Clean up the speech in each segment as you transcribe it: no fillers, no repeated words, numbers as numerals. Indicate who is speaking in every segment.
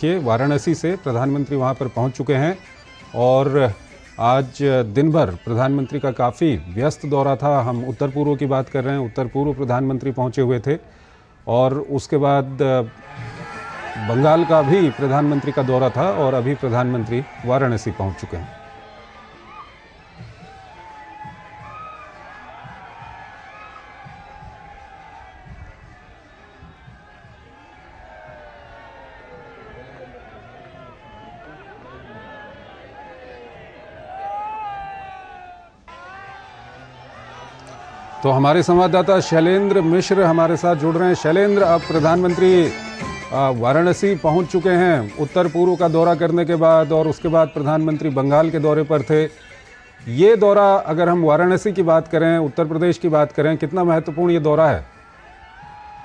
Speaker 1: कि वाराणसी से प्रधानमंत्री वहां पर पहुंच चुके हैं और आज दिन भर प्रधानमंत्री का काफ़ी व्यस्त दौरा था। हम उत्तर पूर्व की बात कर रहे हैं, उत्तर पूर्व प्रधानमंत्री पहुंचे हुए थे और उसके बाद बंगाल का भी प्रधानमंत्री का दौरा था और अभी प्रधानमंत्री वाराणसी पहुंच चुके हैं। तो हमारे संवाददाता शैलेंद्र मिश्र हमारे साथ जुड़ रहे हैं। शैलेंद्र, अब प्रधानमंत्री वाराणसी पहुंच चुके हैं उत्तर पूर्व का दौरा करने के बाद और उसके बाद प्रधानमंत्री बंगाल के दौरे पर थे। ये दौरा, अगर हम वाराणसी की बात करें, उत्तर प्रदेश की बात करें, कितना महत्वपूर्ण ये दौरा है?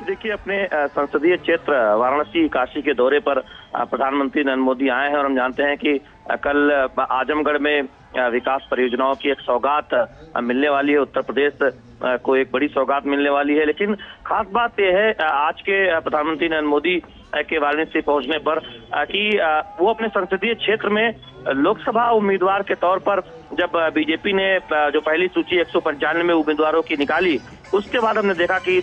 Speaker 2: देखिए, अपने संसदीय क्षेत्र वाराणसी काशी के दौरे पर प्रधानमंत्री नरेंद्र मोदी आए हैं और हम जानते हैं कि कल आजमगढ़ में विकास परियोजनाओं की एक सौगात मिलने वाली है। उत्तर प्रदेश को एक बड़ी सौगात मिलने वाली है, लेकिन खास बात यह है आज के प्रधानमंत्री नरेंद्र मोदी के वाराणसी पहुंचने पर कि वो अपने संसदीय क्षेत्र में लोकसभा उम्मीदवार के तौर पर, जब बीजेपी ने जो पहली सूची 195 उम्मीदवारों की निकाली, उसके बाद हमने देखा कि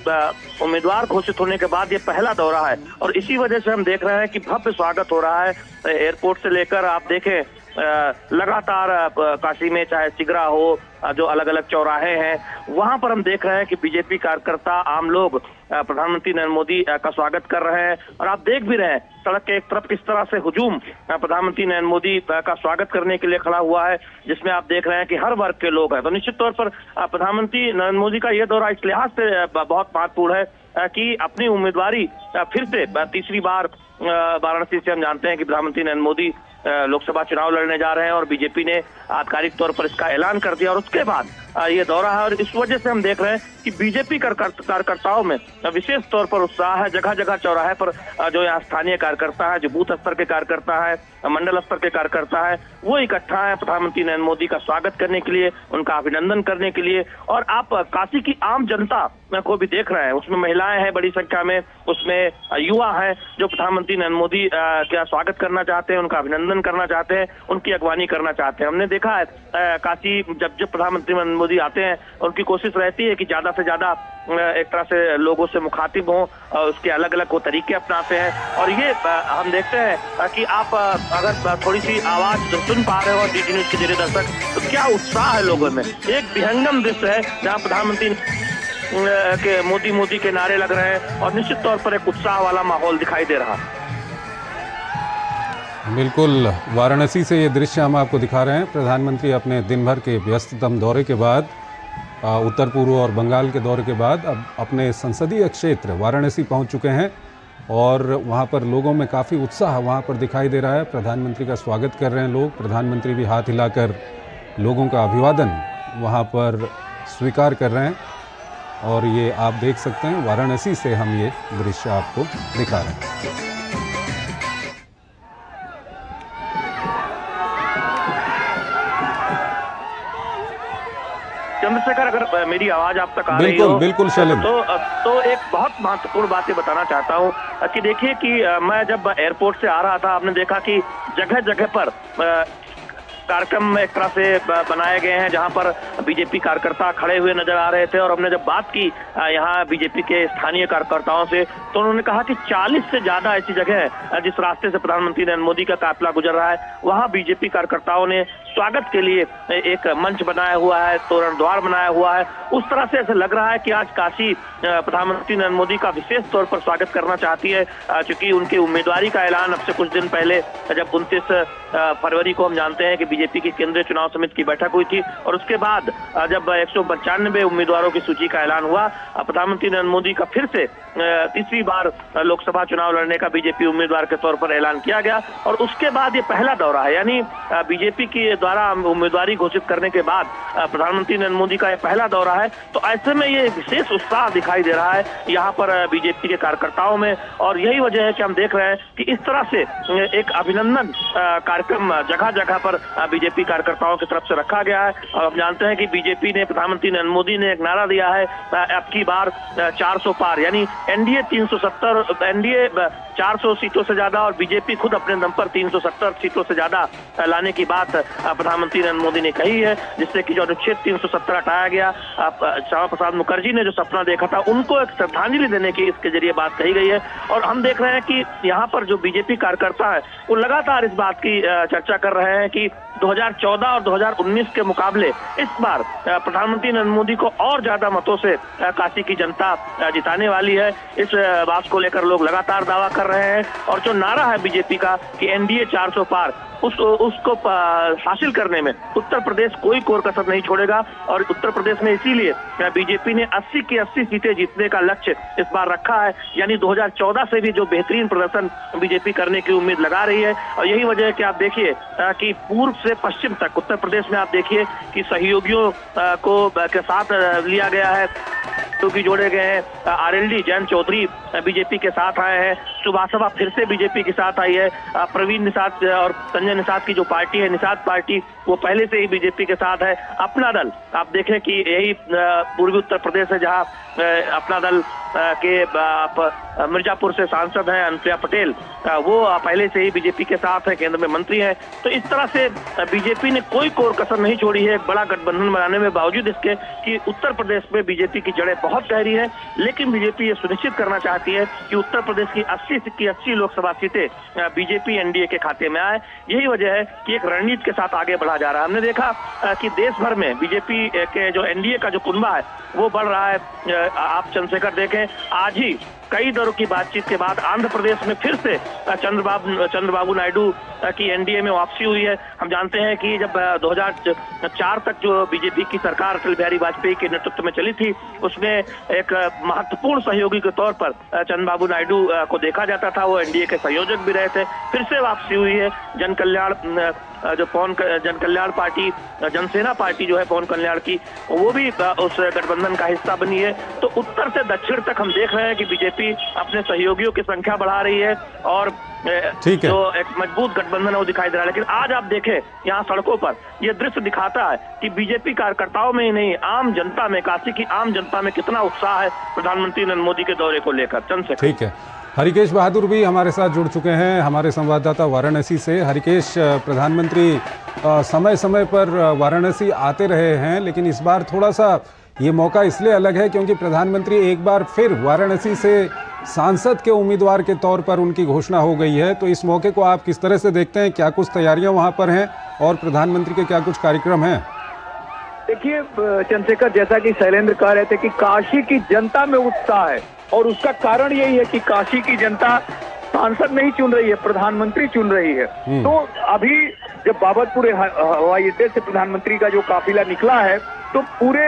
Speaker 2: उम्मीदवार घोषित होने के बाद ये पहला दौरा है और इसी वजह से हम देख रहे हैं कि भव्य स्वागत हो रहा है। एयरपोर्ट से लेकर आप देखें लगातार काशी में, चाहे सिगरा हो, जो अलग अलग चौराहे हैं, वहां पर हम देख रहे हैं कि बीजेपी कार्यकर्ता, आम लोग प्रधानमंत्री नरेंद्र मोदी का स्वागत कर रहे हैं और आप देख भी रहे हैं सड़क के एक तरफ किस तरह से हुजूम प्रधानमंत्री नरेंद्र मोदी का स्वागत करने के लिए खड़ा हुआ है, जिसमें आप देख रहे हैं कि हर वर्ग के लोग हैं। तो निश्चित तौर पर प्रधानमंत्री नरेंद्र मोदी का यह दौरा इस लिहाज से बहुत महत्वपूर्ण है कि अपनी उम्मीदवारी फिर से तीसरी बार वाराणसी से, हम जानते हैं कि प्रधानमंत्री नरेंद्र मोदी लोकसभा चुनाव लड़ने जा रहे हैं और बीजेपी ने आधिकारिक तौर पर इसका ऐलान कर दिया और उसके बाद ये दौरा है और इस वजह से हम देख रहे हैं कि बीजेपी कार्यकर्ताओं में विशेष तौर पर उत्साह है। जगह जगह चौराहे पर जो यहाँ स्थानीय कार्यकर्ता है, जो बूथ स्तर के कार्यकर्ता है, मंडल स्तर के कार्यकर्ता है, वो इकट्ठा है प्रधानमंत्री नरेंद्र मोदी का स्वागत करने के लिए, उनका अभिनंदन करने के लिए। और आप काशी की आम जनता को भी देख रहे हैं, उसमें महिलाएं हैं बड़ी संख्या में, उसमें युवा हैं जो प्रधानमंत्री नरेंद्र मोदी का स्वागत करना चाहते हैं, उनका अभिनंदन करना चाहते हैं, उनकी अगवानी करना चाहते हैं। हमने देखा है काशी जब प्रधानमंत्री नरेंद्र मोदी आते हैं, उनकी कोशिश रहती है कि ज्यादा से ज्यादा एक तरह से लोगों से मुखातिब हों, उसके अलग अलग वो तरीके अपनाते हैं और ये हम देखते हैं कि आप अगर थोड़ी सी आवाज सुन पा रहे हो डीडी न्यूज के जरिए दर्शक, तो क्या उत्साह है लोगों में। एक विहंगम दृश्य है जहाँ प्रधानमंत्री के मोदी मोदी के नारे लग रहे हैं और निश्चित तौर पर एक उत्साह वाला माहौल दिखाई दे रहा है।
Speaker 1: बिल्कुल, वाराणसी से ये दृश्य हम आपको दिखा रहे हैं। प्रधानमंत्री अपने दिन भर के व्यस्ततम दौरे के बाद, उत्तर पूर्व और बंगाल के दौरे के बाद, अब अपने संसदीय क्षेत्र वाराणसी पहुंच चुके हैं और वहां पर लोगों में काफ़ी उत्साह वहां पर दिखाई दे रहा है। प्रधानमंत्री का स्वागत कर रहे हैं लोग, प्रधानमंत्री भी हाथ हिलाकर लोगों का अभिवादन वहां पर स्वीकार कर रहे हैं और ये आप देख सकते हैं, वाराणसी से हम ये दृश्य आपको दिखा रहे हैं।
Speaker 2: चंद्रशेखर, अगर मेरी आवाज आप तक आ रही हो,
Speaker 1: बिल्कुल शैलेंद्र,
Speaker 2: तो एक बहुत महत्वपूर्ण बात ये बताना चाहता हूँ कि देखिए कि मैं जब एयरपोर्ट से आ रहा था, आपने देखा कि जगह जगह पर कार्यक्रम एक तरह से बनाए गए हैं जहां पर बीजेपी कार्यकर्ता खड़े हुए नजर आ रहे थे और हमने जब बात की यहां बीजेपी के स्थानीय कार्यकर्ताओं से, तो उन्होंने कहा कि 40 से ज्यादा ऐसी जगह है जिस रास्ते से प्रधानमंत्री नरेंद्र मोदी का काफिला गुजर रहा है, वहां बीजेपी कार्यकर्ताओं ने स्वागत के लिए एक मंच बनाया हुआ है, तोरण द्वार बनाया हुआ है। उस तरह से ऐसा लग रहा है कि आज काशी प्रधानमंत्री नरेंद्र मोदी का विशेष तौर पर स्वागत करना चाहती है, क्योंकि उनकी उम्मीदवारी का ऐलान अब से कुछ दिन पहले, जब 29 फरवरी को हम जानते हैं कि बीजेपी की केंद्रीय चुनाव समिति की बैठक हुई थी और उसके बाद जब 195 उम्मीदवारों की सूची का ऐलान हुआ, प्रधानमंत्री नरेंद्र मोदी का फिर से तीसरी बार लोकसभा चुनाव लड़ने का बीजेपी उम्मीदवार के तौर पर ऐलान किया गया और उसके बाद ये पहला दौरा है, यानी बीजेपी के द्वारा उम्मीदवारी घोषित करने के बाद प्रधानमंत्री नरेंद्र मोदी का ये पहला दौरा है। तो ऐसे में ये विशेष उत्साह दिखाई दे रहा है यहाँ पर बीजेपी के कार्यकर्ताओं में और यही वजह है कि हम देख रहे हैं कि इस तरह से एक अभिनंदन कार्यक्रम जगह जगह पर बीजेपी कार्यकर्ताओं की तरफ से रखा गया है। और हम जानते हैं कि बीजेपी ने, प्रधानमंत्री नरेंद्र मोदी ने एक नारा दिया है, अब की बार 400 पार, यानी एनडीए 370, एनडीए 400 सीटों से ज्यादा और बीजेपी खुद अपने दम पर 370 सीटों से ज्यादा लाने की बात प्रधानमंत्री नरेंद्र मोदी ने कही है, जिससे कि जो अनुच्छेद 370 हटाया गया, श्यामा प्रसाद मुखर्जी ने जो सपना देखा था उनको एक श्रद्धांजलि देने की इसके जरिए बात कही गई है। और हम देख रहे हैं कि यहाँ पर जो बीजेपी कार्यकर्ता है वो लगातार इस बात की चर्चा कर रहे हैं कि 2014 और 2019 के मुकाबले इस बार प्रधानमंत्री नरेंद्र मोदी को और ज्यादा मतों से काशी की जनता जिताने वाली है। इस बात को लेकर लोग लगातार दावा कर रहे हैं और जो नारा है बीजेपी का कि एनडीए 400 पार, उसको हासिल करने में उत्तर प्रदेश कोई कोर कसर नहीं छोड़ेगा। और उत्तर प्रदेश में इसीलिए बीजेपी ने 80 की 80 सीटें जीतने का लक्ष्य इस बार रखा है, यानी 2014 से भी जो बेहतरीन प्रदर्शन बीजेपी करने की उम्मीद लगा रही है। और यही वजह है कि आप देखिए कि पूर्व से पश्चिम तक उत्तर प्रदेश में आप देखिए कि सहयोगियों को के साथ लिया गया है, की जोड़े गए हैं। आरएलडी जयंत चौधरी बीजेपी के साथ आए हैं, सुभाषवा फिर से बीजेपी के साथ आई है, प्रवीण निषाद और संजय निषाद की जो पार्टी है निषाद पार्टी वो पहले से ही बीजेपी के साथ है। अपना दल आप देखें कि यही पूर्वी उत्तर प्रदेश है जहां अपना दल के मिर्जापुर से सांसद हैं अनुप्रिया पटेल, वो पहले से ही बीजेपी के साथ है, केंद्र में मंत्री हैं। तो इस तरह से बीजेपी ने कोई कोर कसर नहीं छोड़ी है एक बड़ा गठबंधन बनाने में, बावजूद इसके कि उत्तर प्रदेश में बीजेपी की जड़ें बहुत गहरी है। लेकिन बीजेपी ये सुनिश्चित करना चाहती है कि उत्तर प्रदेश की 80 लोकसभा सीटें बीजेपी एनडीए के खाते में आए। यही वजह है कि एक रणनीति के साथ आगे बढ़ा जा रहा है। हमने देखा कि देश भर में बीजेपी के जो एनडीए का जो कुनबा है वो बढ़ रहा है। आप चंद्रशेखर देखें, आज ही कई दौरों की बातचीत के बाद आंध्र प्रदेश में फिर से चंद्रबाबू नायडू की एनडीए में वापसी हुई है। हम जानते हैं कि जब 2004 तक जो बीजेपी की सरकार अटल बिहारी वाजपेयी के नेतृत्व में चली थी, उसमें एक महत्वपूर्ण सहयोगी के तौर पर चंद्रबाबू नायडू को देखा जाता था, वो एनडीए के संयोजक भी रहे थे। फिर से वापसी हुई है। जन कल्याण पार्टी, जनसेना पार्टी जो है पवन कल्याण की, वो भी उस गठबंधन का हिस्सा बनी है। तो उत्तर से दक्षिण तक हम देख रहे हैं कि बीजेपी अपने सहयोगियों की संख्या बढ़ा रही है और जो एक मजबूत गठबंधन है वो दिखाई दे रहा है। लेकिन आज आप देखें यहाँ सड़कों पर ये दृश्य दिखाता है कि बीजेपी कार्यकर्ताओं में ही नहीं, आम जनता में, काशी की आम जनता में कितना उत्साह है प्रधानमंत्री नरेंद्र मोदी के दौरे को लेकर। चंद्रशेखर, ठीक है।
Speaker 1: हरिकेश बहादुर भी हमारे साथ जुड़ चुके हैं, हमारे संवाददाता वाराणसी से। हरिकेश, प्रधानमंत्री समय समय पर वाराणसी आते रहे हैं, लेकिन इस बार थोड़ा सा ये मौका इसलिए अलग है क्योंकि प्रधानमंत्री एक बार फिर वाराणसी से सांसद के उम्मीदवार के तौर पर उनकी घोषणा हो गई है। तो इस मौके को आप किस तरह से देखते हैं? क्या कुछ तैयारियां वहां पर हैं और प्रधानमंत्री के क्या कुछ कार्यक्रम हैं?
Speaker 3: देखिए चंद्रशेखर, जैसा कि शैलेंद्र कह रहे थे कि काशी की जनता में उत्साह है और उसका कारण यही है कि काशी की जनता सांसद नहीं चुन रही है, प्रधानमंत्री चुन रही है। तो अभी जब बाबतपुर हवाई अड्डे से प्रधानमंत्री का जो काफिला निकला है तो पूरे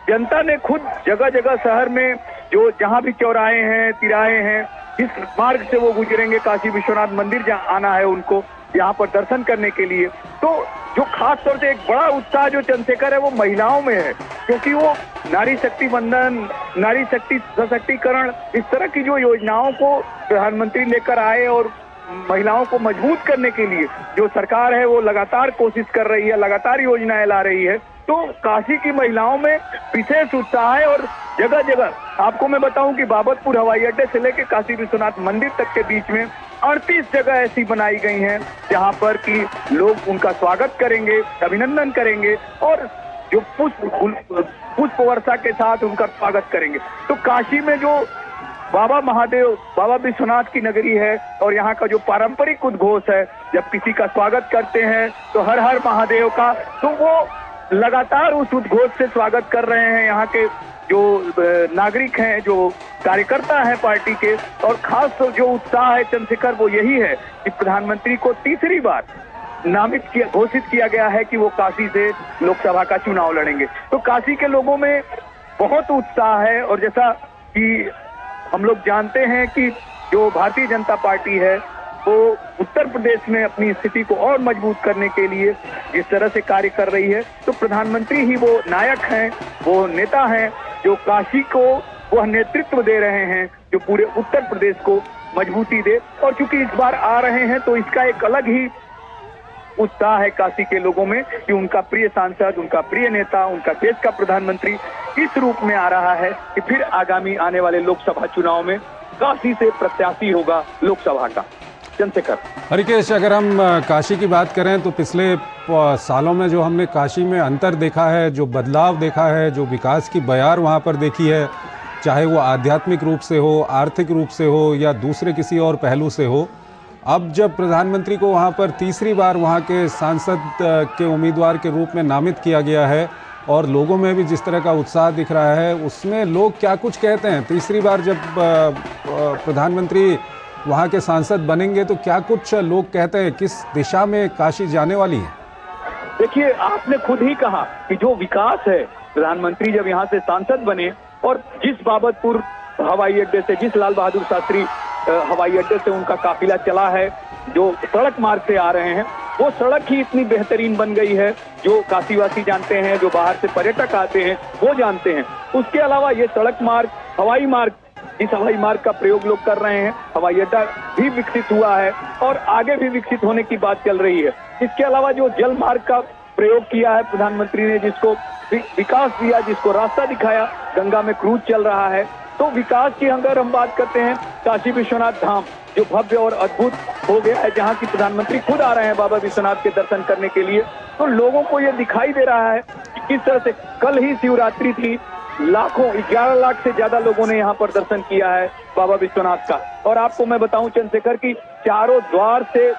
Speaker 3: जनता ने खुद जगह जगह शहर में जो जहां भी चौराहे हैं, तिराहे हैं, जिस मार्ग से वो गुजरेंगे, काशी विश्वनाथ मंदिर जहाँ आना है उनको, यहाँ पर दर्शन करने के लिए, तो जो खास तौर से एक बड़ा उत्साह जो चंद्रशेखर है वो महिलाओं में है, क्योंकि वो नारी शक्ति बंधन, नारी शक्ति सशक्तिकरण, इस तरह की जो योजनाओं को प्रधानमंत्री लेकर आए और महिलाओं को मजबूत करने के लिए जो सरकार है वो लगातार कोशिश कर रही है, लगातार योजनाएं ला रही है। तो काशी की महिलाओं में विशेष उत्साह है और जगह जगह आपको मैं बताऊं कि बाबतपुर हवाई अड्डे से लेकर काशी विश्वनाथ मंदिर तक के बीच में 38 जगह ऐसी बनाई गई हैं जहां पर कि लोग उनका स्वागत करेंगे, अभिनंदन करेंगे और जो पुष्प वर्षा के साथ उनका स्वागत करेंगे। तो काशी में जो बाबा महादेव, बाबा विश्वनाथ की नगरी है और यहाँ का जो पारंपरिक उद्घोष है, जब किसी का स्वागत करते हैं तो हर हर महादेव का, तो वो लगातार उस उद्घोष से स्वागत कर रहे हैं यहाँ के जो नागरिक हैं, जो कार्यकर्ता हैं पार्टी के। और खास तो जो उत्साह है चंद्रशेखर वो यही है कि प्रधानमंत्री को तीसरी बार घोषित किया गया है कि वो काशी से लोकसभा का चुनाव लड़ेंगे। तो काशी के लोगों में बहुत उत्साह है और जैसा कि हम लोग जानते हैं कि जो भारतीय जनता पार्टी है वो उत्तर प्रदेश में अपनी स्थिति को और मजबूत करने के लिए जिस तरह से कार्य कर रही है, तो प्रधानमंत्री ही वो नायक हैं, वो नेता हैं जो काशी को वह नेतृत्व दे रहे हैं जो पूरे उत्तर प्रदेश को मजबूती दे। और चूंकि इस बार आ रहे हैं तो इसका एक अलग ही उत्साह है काशी के लोगों में कि उनका प्रिय सांसद, उनका प्रिय नेता, उनका देश का प्रधानमंत्री इस रूप में आ रहा है कि फिर आगामी आने वाले लोकसभा चुनाव में काशी से प्रत्याशी होगा लोकसभा का। चंद्रशेखर।
Speaker 1: हरिकेश, अगर हम काशी की बात करें तो पिछले सालों में जो हमने काशी में अंतर देखा है, जो बदलाव देखा है, जो विकास की बयार वहाँ पर देखी है, चाहे वो आध्यात्मिक रूप से हो, आर्थिक रूप से हो या दूसरे किसी और पहलू से हो, अब जब प्रधानमंत्री को वहाँ पर तीसरी बार वहाँ के सांसद के उम्मीदवार के रूप में नामित किया गया है और लोगों में भी जिस तरह का उत्साह दिख रहा है, उसमें लोग क्या कुछ कहते हैं? तीसरी बार जब प्रधानमंत्री वहाँ के सांसद बनेंगे तो क्या कुछ लोग कहते हैं, किस दिशा में काशी जाने वाली है?
Speaker 3: देखिए, आपने खुद ही कहा कि जो विकास है, प्रधानमंत्री जब यहाँ से सांसद बने और जिस बाबतपुर हवाई अड्डे से, जिस लाल बहादुर शास्त्री हवाई अड्डे से उनका काफिला चला है, जो सड़क मार्ग से आ रहे हैं, वो सड़क ही इतनी बेहतरीन बन गई है, जो काशीवासी जानते हैं, जो बाहर से पर्यटक आते हैं वो जानते हैं। उसके अलावा ये सड़क मार्ग, हवाई मार्ग, इस हवाई मार्ग का प्रयोग लोग कर रहे हैं, हवाई अड्डा भी विकसित हुआ है और आगे भी विकसित होने की बात चल रही है। इसके अलावा जो जल मार्ग का प्रयोग किया है प्रधानमंत्री ने, जिसको विकास दिया, जिसको रास्ता दिखाया, गंगा में क्रूज चल रहा है, तो विकास की अगर हम बात करते हैं, काशी विश्वनाथ धाम जो भव्य और अद्भुत हो गया है, जहाँ की प्रधानमंत्री खुद आ रहे हैं बाबा विश्वनाथ के दर्शन करने के लिए, तो लोगों को ये दिखाई दे रहा है कि किस तरह से कल ही शिवरात्रि थी, लाखों 11 लाख से ज्यादा लोगों ने यहाँ पर दर्शन किया है बाबा विश्वनाथ का। और आपको मैं बताऊं चंद्रशेखर की चारों द्वार से